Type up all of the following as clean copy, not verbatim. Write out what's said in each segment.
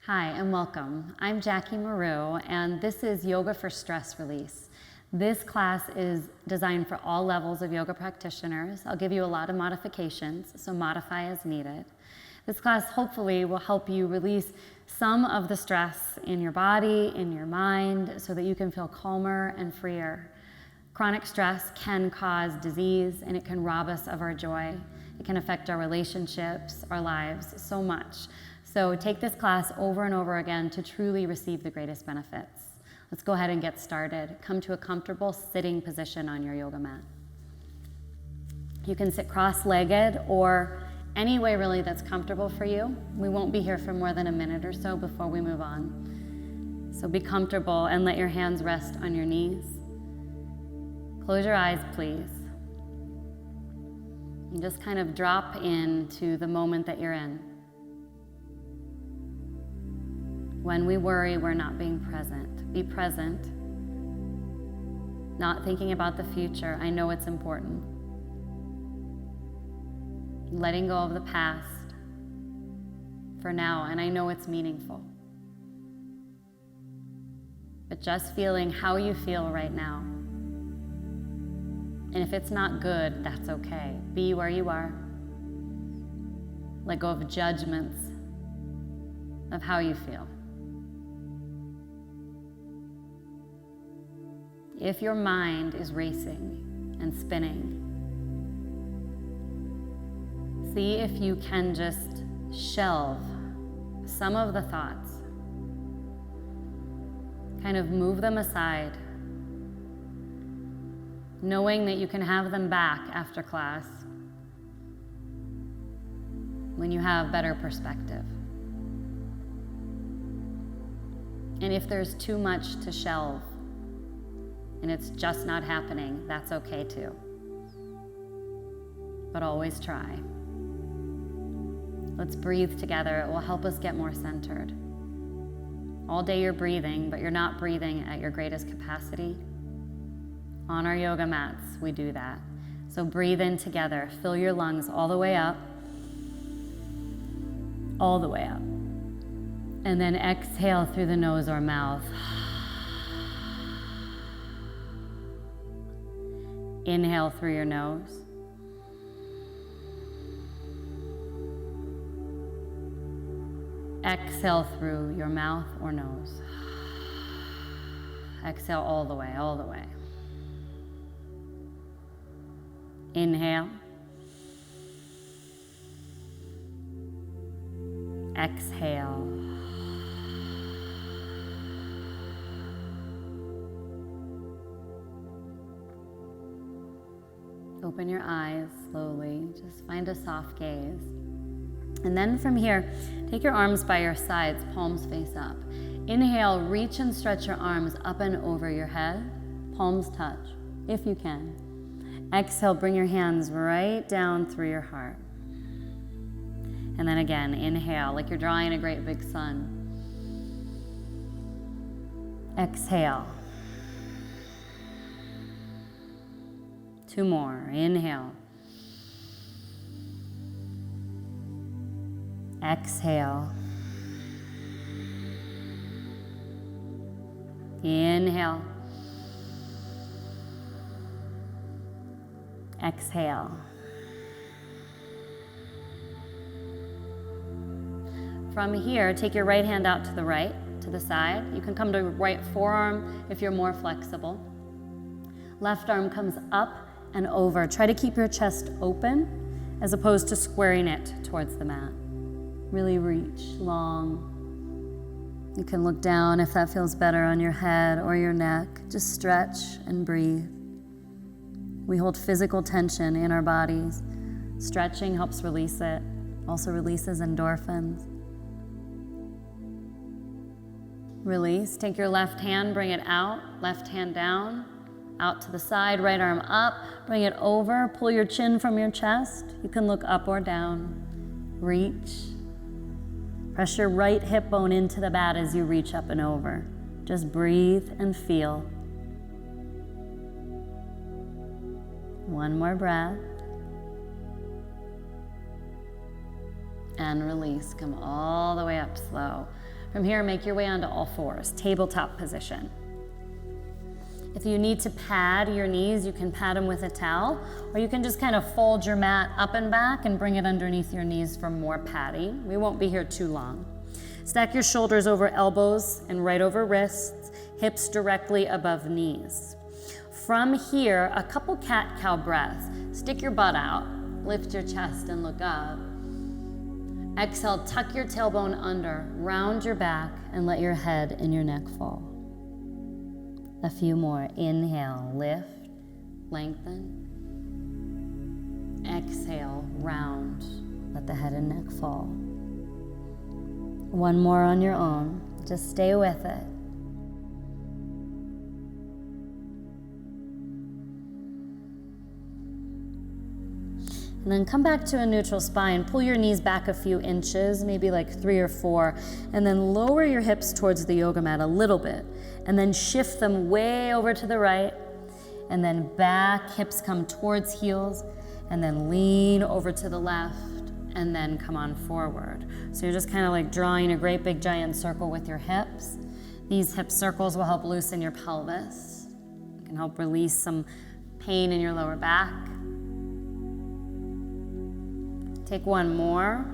Hi and welcome. I'm Jackie Mahrou and this is Yoga for Stress Release. This class is designed for all levels of yoga practitioners. I'll give you a lot of modifications, so modify as needed. This class hopefully will help you release some of the stress in your body, in your mind, so that you can feel calmer and freer. Chronic stress can cause disease and it can rob us of our joy. It can affect our relationships, our lives so much. So take this class over and over again to truly receive the greatest benefits. Let's go ahead and get started. Come to a comfortable sitting position on your yoga mat. You can sit cross-legged or any way really that's comfortable for you. We won't be here for more than a minute or so before we move on. So be comfortable and let your hands rest on your knees. Close your eyes, please. And just kind of drop into the moment that you're in. When we worry, we're not being present. Be present. Not thinking about the future. I know it's important. Letting go of the past for now, and I know it's meaningful. But just feeling how you feel right now. And if it's not good, that's okay. Be where you are. Let go of judgments of how you feel. If your mind is racing and spinning, see if you can just shelve some of the thoughts. Kind of move them aside, knowing that you can have them back after class when you have better perspective. And if there's too much to shelve, and it's just not happening, that's okay too. But always try. Let's breathe together. It will help us get more centered. All day you're breathing, but you're not breathing at your greatest capacity. On our yoga mats, we do that. So breathe in together. Fill your lungs all the way up. All the way up. And then exhale through the nose or mouth. Inhale through your nose. Exhale through your mouth or nose. Exhale all the way, all the way. Inhale. Exhale. Open your eyes slowly, just find a soft gaze. And then from here, take your arms by your sides, palms face up. Inhale, reach and stretch your arms up and over your head, palms touch, if you can. Exhale, bring your hands right down through your heart. And then again, inhale, like you're drawing a great big sun. Exhale. 2 more. Inhale. Exhale. Inhale. Exhale. From here, take your right hand out to the right, to the side. You can come to right forearm if you're more flexible. Left arm comes up and over. Try to keep your chest open as opposed to squaring it towards the mat. Really reach long. You can look down if that feels better on your head or your neck. Just stretch and breathe. We hold physical tension in our bodies. Stretching helps release it. Also releases endorphins. Release. Take your left hand, bring it out. Left hand down. Out to the side, right arm up, bring it over, pull your chin from your chest. You can look up or down. Reach. Press your right hip bone into the mat as you reach up and over. Just breathe and feel. One more breath. And release. Come all the way up slow. From here, make your way onto all fours, tabletop position. If you need to pad your knees, you can pad them with a towel, or you can just kind of fold your mat up and back and bring it underneath your knees for more padding. We won't be here too long. Stack your shoulders over elbows and right over wrists, hips directly above knees. From here, a couple cat-cow breaths. Stick your butt out, lift your chest and look up. Exhale, tuck your tailbone under, round your back, and let your head and your neck fall. A few more. Inhale, lift, lengthen. Exhale, round, let the head and neck fall. One more on your own. Just stay with it. And then come back to a neutral spine. Pull your knees back a few inches, maybe like 3 or 4, and then lower your hips towards the yoga mat a little bit, and then shift them way over to the right, and then back, hips come towards heels, and then lean over to the left, and then come on forward. So you're just kind of like drawing a great big giant circle with your hips. These hip circles will help loosen your pelvis. It can help release some pain in your lower back. Take one more.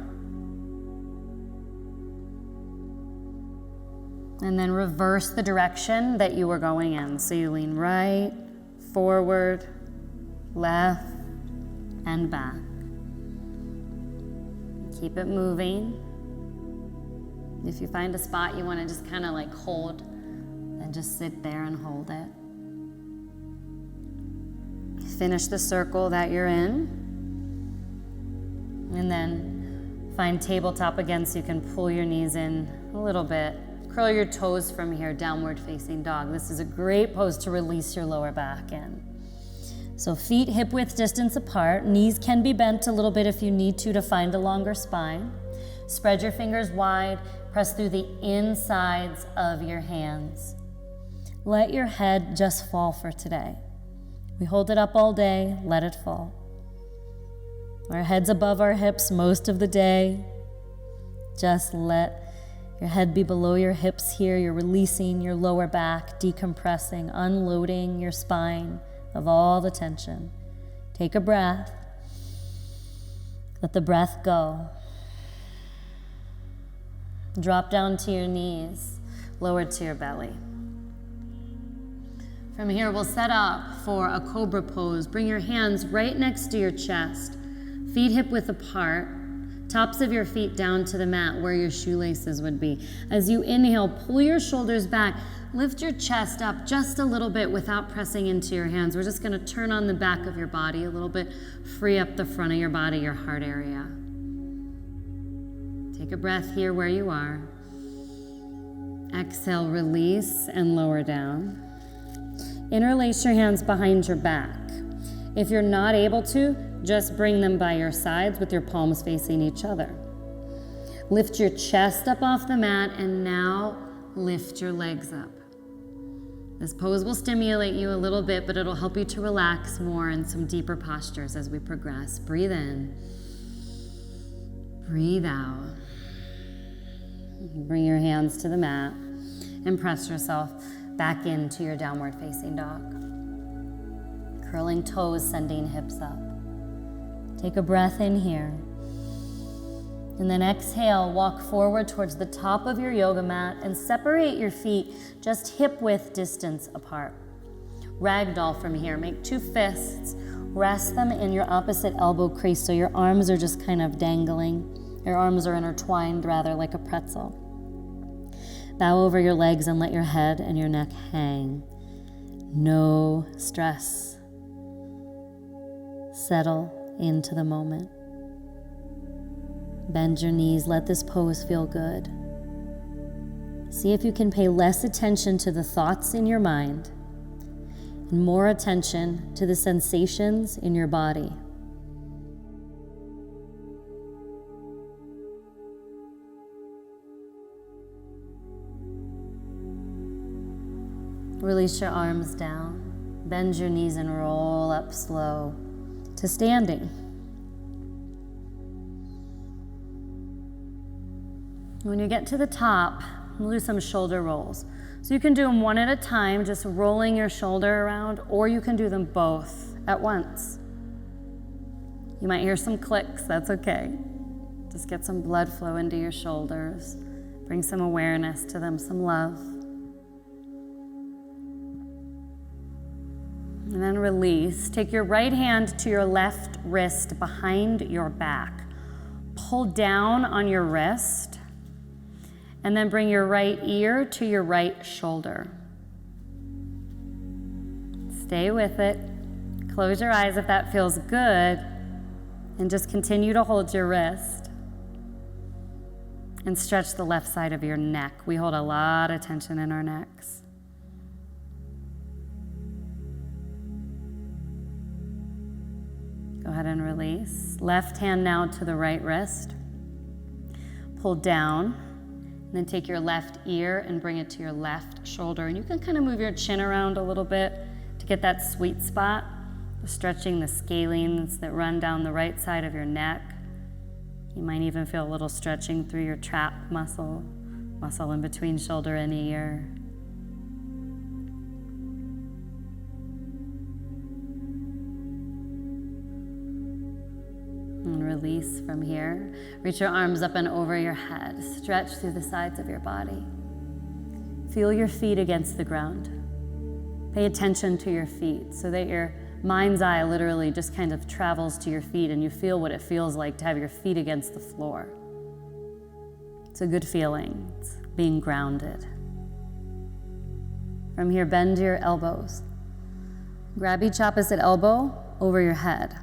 And then reverse the direction that you were going in. So you lean right, forward, left, and back. Keep it moving. If you find a spot you want to just kind of like hold, then just sit there and hold it. Finish the circle that you're in. And then find tabletop again so you can pull your knees in a little bit. Curl your toes from here, downward facing dog. This is a great pose to release your lower back in. So feet hip width distance apart. Knees can be bent a little bit if you need to find a longer spine. Spread your fingers wide. Press through the insides of your hands. Let your head just fall for today. We hold it up all day, let it fall. Our head's above our hips most of the day. Just let your head be below your hips here. You're releasing your lower back, decompressing, unloading your spine of all the tension. Take a breath. Let the breath go. Drop down to your knees, lower to your belly. From here, we'll set up for a cobra pose. Bring your hands right next to your chest. Feet hip width apart, tops of your feet down to the mat where your shoelaces would be. As you inhale, pull your shoulders back, lift your chest up just a little bit without pressing into your hands. We're just gonna turn on the back of your body a little bit, free up the front of your body, your heart area. Take a breath here where you are. Exhale, release and lower down. Interlace your hands behind your back. If you're not able to, just bring them by your sides with your palms facing each other. Lift your chest up off the mat and now lift your legs up. This pose will stimulate you a little bit, but it'll help you to relax more in some deeper postures as we progress. Breathe in. Breathe out. Bring your hands to the mat and press yourself back into your downward facing dog. Curling toes, sending hips up. Take a breath in here. And then exhale, walk forward towards the top of your yoga mat and separate your feet just hip width distance apart. Ragdoll from here. Make 2 fists. Rest them in your opposite elbow crease so your arms are just kind of dangling. Your arms are intertwined rather like a pretzel. Bow over your legs and let your head and your neck hang. No stress. Settle into the moment. Bend your knees, let this pose feel good. See if you can pay less attention to the thoughts in your mind and more attention to the sensations in your body. Release your arms down, bend your knees and roll up slow to standing. When you get to the top, We'll do some shoulder rolls. So you can do them one at a time, just rolling your shoulder around, or you can do them both at once. You might hear some clicks, that's okay. Just get some blood flow into your shoulders. Bring some awareness to them, some love. And then release. Take your right hand to your left wrist behind your back. Pull down on your wrist. And then bring your right ear to your right shoulder. Stay with it. Close your eyes if that feels good. And just continue to hold your wrist. And stretch the left side of your neck. We hold a lot of tension in our necks. Go ahead and release. Left hand now to the right wrist. Pull down. And then take your left ear and bring it to your left shoulder. And you can kind of move your chin around a little bit to get that sweet spot. Stretching the scalenes that run down the right side of your neck. You might even feel a little stretching through your trap muscle in between shoulder and ear. And release from here. Reach your arms up and over your head. Stretch through the sides of your body. Feel your feet against the ground. Pay attention to your feet so that your mind's eye literally just kind of travels to your feet and you feel what it feels like to have your feet against the floor. It's a good feeling. It's being grounded. From here, bend your elbows. Grab each opposite elbow over your head.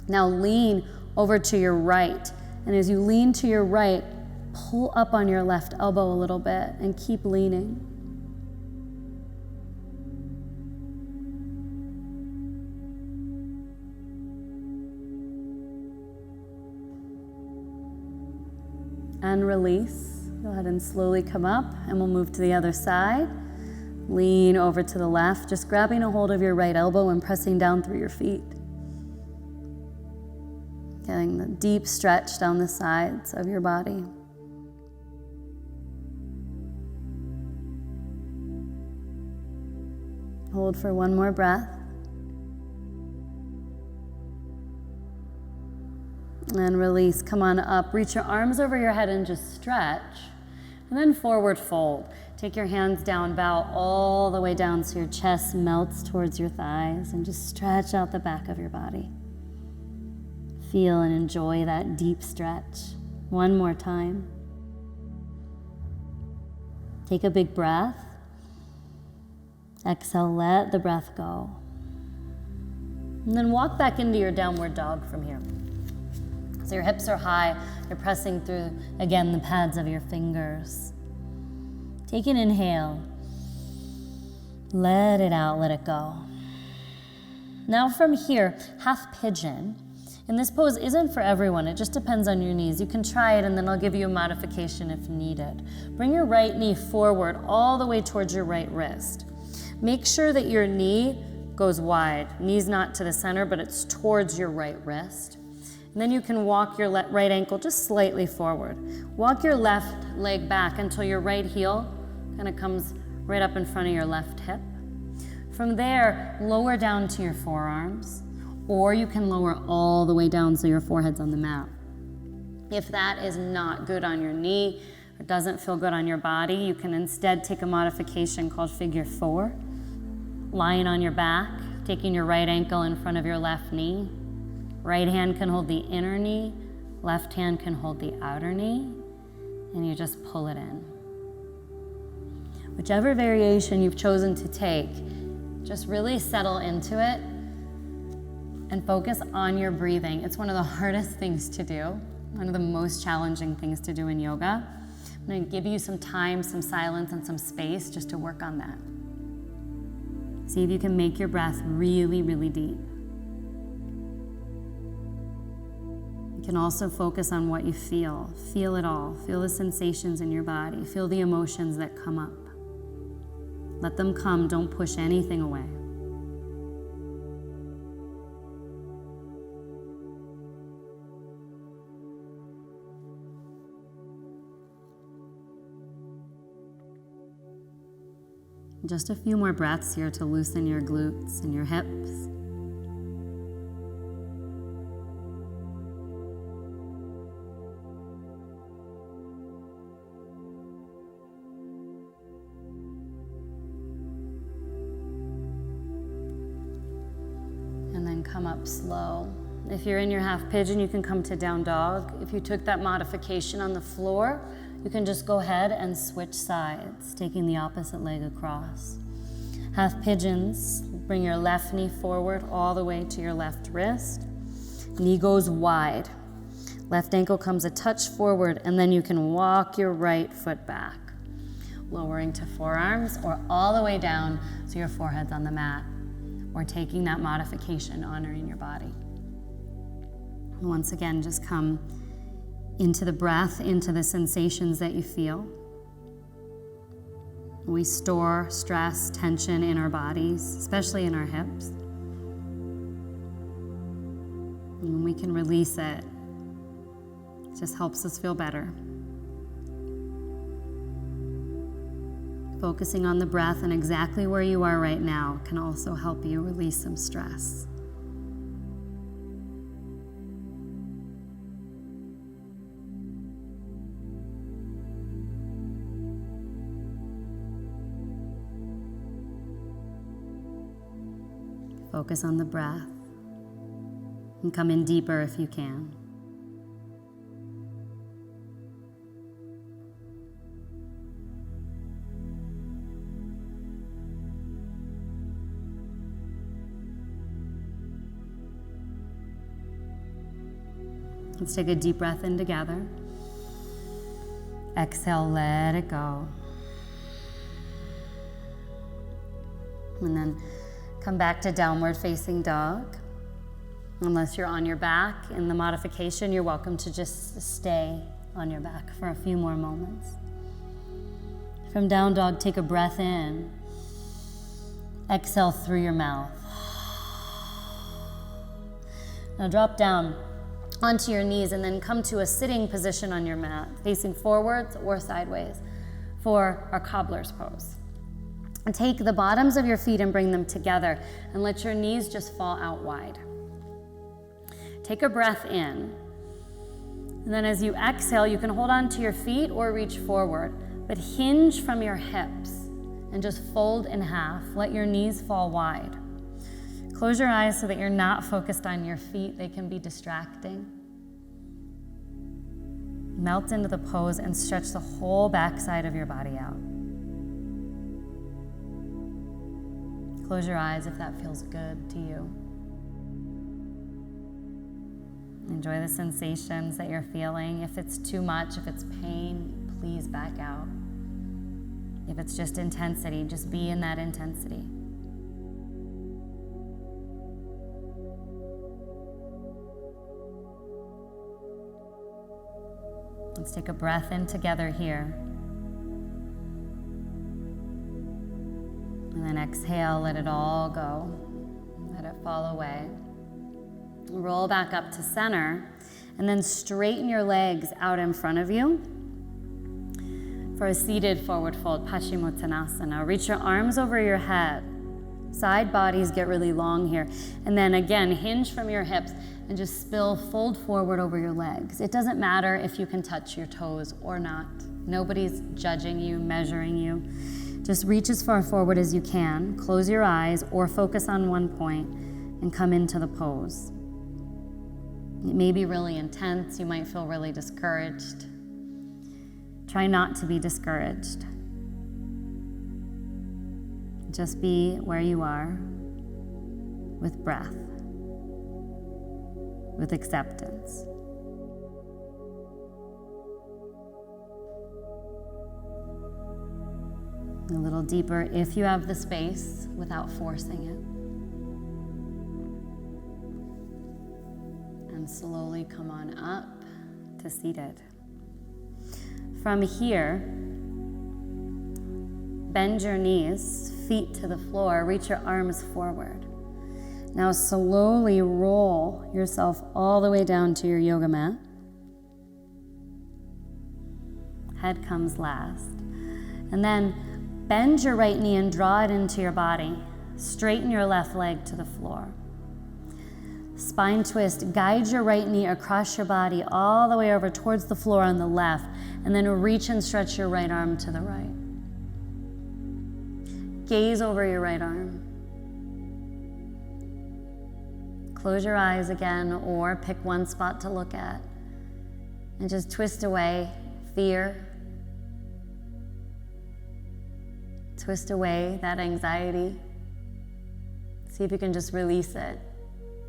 Now lean over to your right. And as you lean to your right, pull up on your left elbow a little bit and keep leaning. And release. Go ahead and slowly come up and we'll move to the other side. Lean over to the left, just grabbing a hold of your right elbow and pressing down through your feet. Getting the deep stretch down the sides of your body. Hold for one more breath. And release. Come on up. Reach your arms over your head and just stretch. And then forward fold. Take your hands down, bow all the way down so your chest melts towards your thighs and just stretch out the back of your body. Feel and enjoy that deep stretch. One more time. Take a big breath. Exhale, let the breath go. And then walk back into your downward dog from here. So your hips are high, you're pressing through, again, the pads of your fingers. Take an inhale. Let it out, let it go. Now from here, half pigeon. And this pose isn't for everyone, it just depends on your knees. You can try it and then I'll give you a modification if needed. Bring your right knee forward all the way towards your right wrist. Make sure that your knee goes wide. Knee's not to the center, but it's towards your right wrist. And then you can walk your right ankle just slightly forward. Walk your left leg back until your right heel kind of comes right up in front of your left hip. From there, lower down to your forearms, or you can lower all the way down so your forehead's on the mat. If that is not good on your knee or doesn't feel good on your body, you can instead take a modification called figure 4. Lying on your back, taking your right ankle in front of your left knee. Right hand can hold the inner knee, left hand can hold the outer knee, and you just pull it in. Whichever variation you've chosen to take, just really settle into it and focus on your breathing. It's one of the hardest things to do, one of the most challenging things to do in yoga. I'm going to give you some time, some silence, and some space just to work on that. See if you can make your breath really, really deep. You can also focus on what you feel. Feel it all. Feel the sensations in your body. Feel the emotions that come up. Let them come. Don't push anything away. Just a few more breaths here to loosen your glutes and your hips. And then come up slow. If you're in your half pigeon, you can come to down dog. If you took that modification on the floor, you can just go ahead and switch sides, taking the opposite leg across. Half pigeons, bring your left knee forward all the way to your left wrist. Knee goes wide. Left ankle comes a touch forward, and then you can walk your right foot back, lowering to forearms or all the way down so your forehead's on the mat, or taking that modification, honoring your body. And once again, just come into the breath, into the sensations that you feel. We store stress, tension in our bodies, especially in our hips. And when we can release it, it just helps us feel better. Focusing on the breath and exactly where you are right now can also help you release some stress. Focus on the breath and come in deeper if you can. Let's take a deep breath in together. Exhale, let it go. And then come back to downward facing dog. Unless you're on your back in the modification, you're welcome to just stay on your back for a few more moments. From down dog, take a breath in. Exhale through your mouth. Now drop down onto your knees and then come to a sitting position on your mat, facing forwards or sideways for our cobbler's pose. And take the bottoms of your feet and bring them together and let your knees just fall out wide. Take a breath in. And then as you exhale, you can hold on to your feet or reach forward, but hinge from your hips and just fold in half. Let your knees fall wide. Close your eyes so that you're not focused on your feet. They can be distracting. Melt into the pose and stretch the whole backside of your body out. Close your eyes if that feels good to you. Enjoy the sensations that you're feeling. If it's too much, if it's pain, please back out. If it's just intensity, just be in that intensity. Let's take a breath in together here. And then exhale, let it all go. Let it fall away. Roll back up to center, and then straighten your legs out in front of you for a seated forward fold, Paschimottanasana. Reach your arms over your head. Side bodies get really long here. And then again, hinge from your hips and just fold forward over your legs. It doesn't matter if you can touch your toes or not. Nobody's judging you, measuring you. Just reach as far forward as you can. Close your eyes or focus on one point and come into the pose. It may be really intense. You might feel really discouraged. Try not to be discouraged. Just be where you are with breath, with acceptance. A little deeper if you have the space without forcing it. And slowly come on up to seated. From here, bend your knees, feet to the floor, reach your arms forward. Now slowly roll yourself all the way down to your yoga mat. Head comes last. And then Bend your right knee and draw it into your body. Straighten your left leg to the floor. Spine twist, guide your right knee across your body all the way over towards the floor on the left, and then reach and stretch your right arm to the right. Gaze over your right arm. Close your eyes again, or pick one spot to look at, and just twist away fear. Twist away that anxiety. See if you can just release it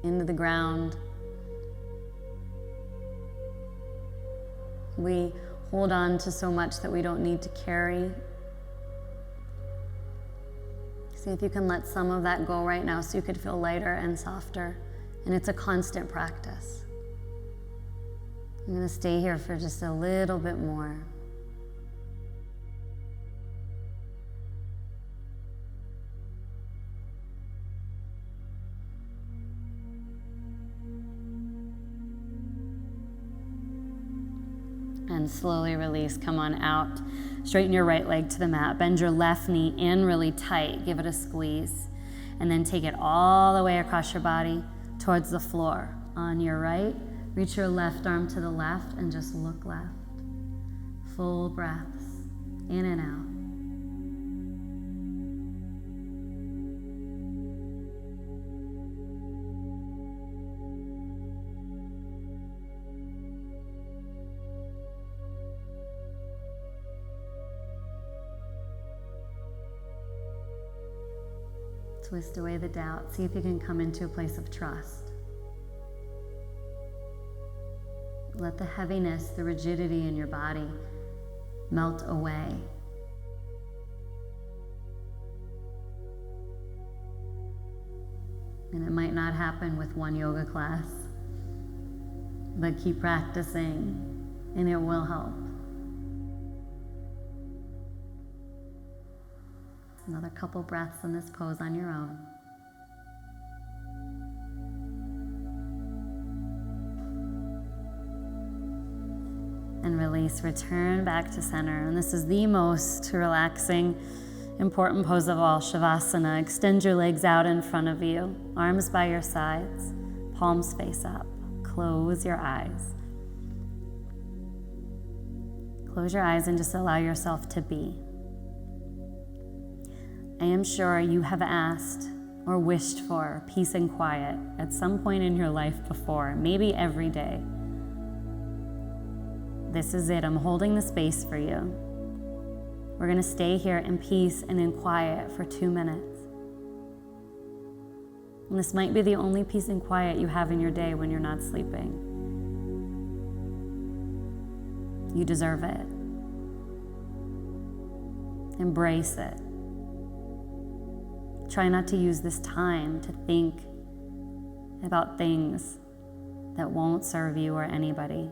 into the ground. We hold on to so much that we don't need to carry. See if you can let some of that go right now so you could feel lighter and softer. And it's a constant practice. I'm going to stay here for just a little bit more. And slowly release, come on out. Straighten your right leg to the mat. Bend your left knee in really tight. Give it a squeeze. And then take it all the way across your body towards the floor. On your right, reach your left arm to the left and just look left. Full breaths, in and out. Twist away the doubt. See if you can come into a place of trust. Let the heaviness, the rigidity in your body melt away. And it might not happen with one yoga class, but keep practicing and it will help. Another couple breaths in this pose on your own. And release, return back to center. And this is the most relaxing, important pose of all, Shavasana. Extend your legs out in front of you, arms by your sides, palms face up. Close your eyes. Close your eyes and just allow yourself to be. I am sure you have asked or wished for peace and quiet at some point in your life before, maybe every day. This is it. I'm holding the space for you. We're going to stay here in peace and in quiet for 2 minutes. And this might be the only peace and quiet you have in your day when you're not sleeping. You deserve it. Embrace it. Try not to use this time to think about things that won't serve you or anybody,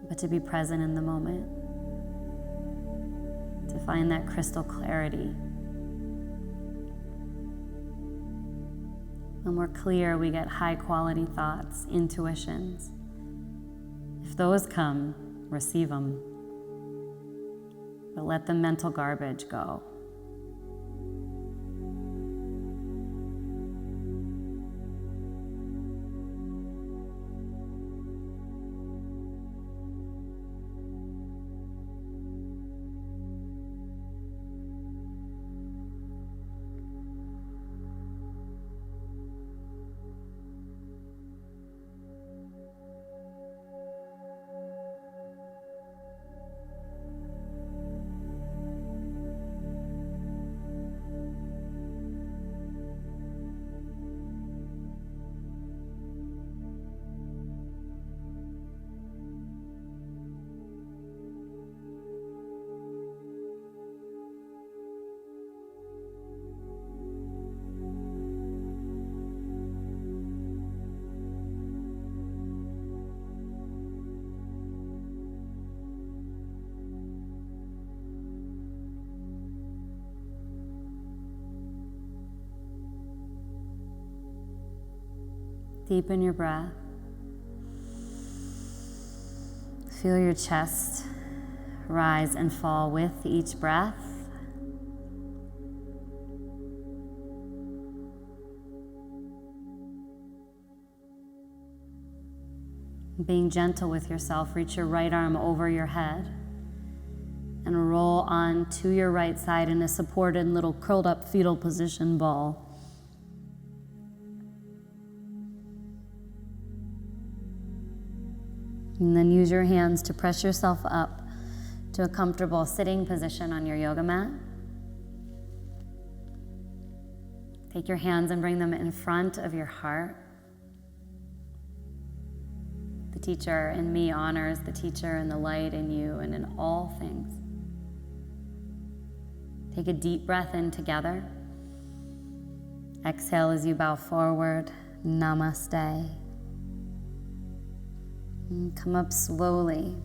but to be present in the moment, to find that crystal clarity. When we're clear, we get high quality thoughts, intuitions. If those come, receive them, but let the mental garbage go. Deepen your breath. Feel your chest rise and fall with each breath. Being gentle with yourself, reach your right arm over your head and roll on to your right side in a supported little curled up fetal position ball. And then use your hands to press yourself up to a comfortable sitting position on your yoga mat. Take your hands and bring them in front of your heart. The teacher in me honors the teacher and the light in you and in all things. Take a deep breath in together. Exhale as you bow forward. Namaste. And come up slowly.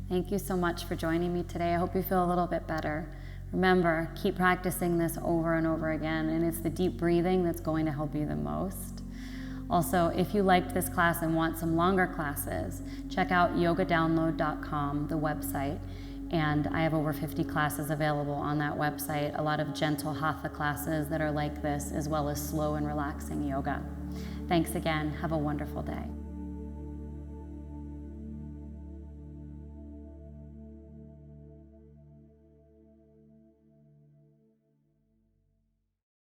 Thank you so much for joining me today. I hope you feel a little bit better. Remember, keep practicing this over and over again, and it's the deep breathing that's going to help you the most. Also, if you liked this class and want some longer classes, check out yogadownload.com, the website, and I have over 50 classes available on that website, a lot of gentle hatha classes that are like this, as well as slow and relaxing yoga. Thanks again. Have a wonderful day.